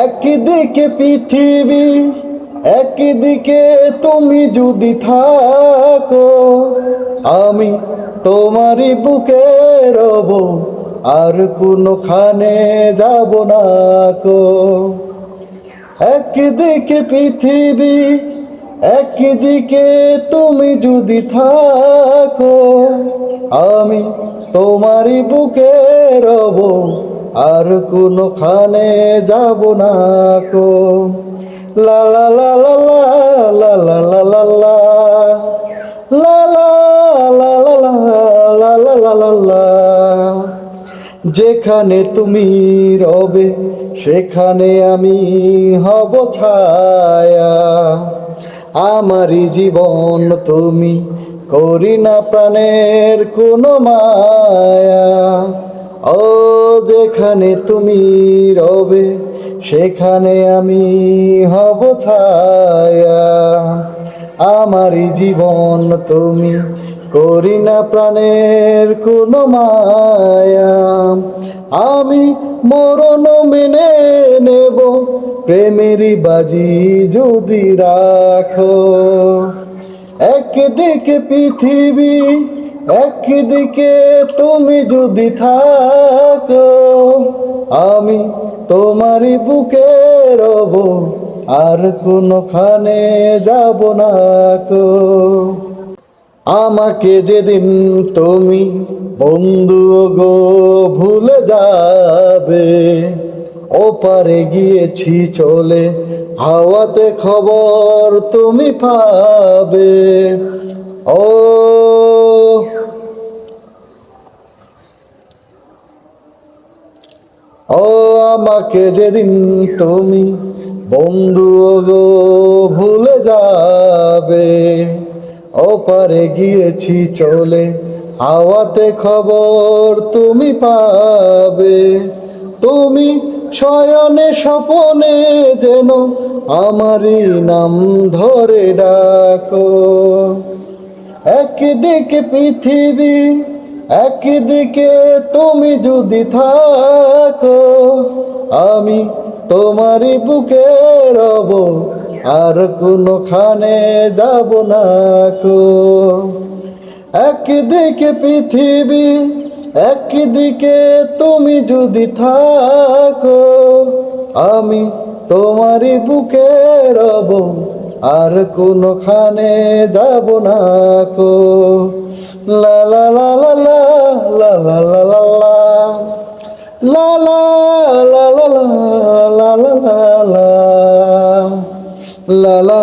একদিকে পৃথিবী, একদিকে তুমি যদি থাকো, আমি তোমারই বুকে রব, আর কোনোখানে যাব না কো। একদিকে পৃথিবী, একদিকে তুমি যদি থাকো, আমি তোমারই বুকে রব, আর কোনোখানে যাব না কো। লা লা লা লা লা লা লা লা লা লা লা লা লা লা লা লা লা লা। যেখানে তুমি রবে সেখানে আমি হব ছায়া, আমারই জীবন তুমি, করি না প্রাণের কোনো মায়া। ও যেখানে তুমি রবে সেখানে আমি হব ছায়া, আমারই জীবন তুমি, করি না প্রাণের কোনো মায়া। আমি মরণ মেনে নেব, প্রেমেরই বাজি যদি রাখো। একদিকে পৃথিবী, একদিকে তুমি যদি থাকো, আমি তোমারই বুকে রব, আর কোনোখানে যাব না কো। আমাকে যেদিন তুমি বন্ধু গো ভুলে যাবে, ওপারে গিয়েছি চলে, হাওয়াতে খবর তুমি পাবে। ও ও আমাকে যেদিন তুমি বন্ধু গো ভুলে যাবে, ওপারে গিয়েছি চলে, হাওয়াতে খবর তুমি পাবে। তুমি শয়নে স্বপনে যেন আমারই নাম ধরে ডাকো। একদিকে পৃথিবী, একদিকে তুমি যদি থাকো, আমি তোমারই বুকে রব, আর কোনোখানে যাব না কো। একদিকে পৃথিবী, একদিকে তুমি যদি থাকো, আমি তোমারই বুকে রব, আর কোনোখানে যাব না কো। লা লা লা লা লা লা লা লা লা লা লা লা লা লা লা লা লা লা লা।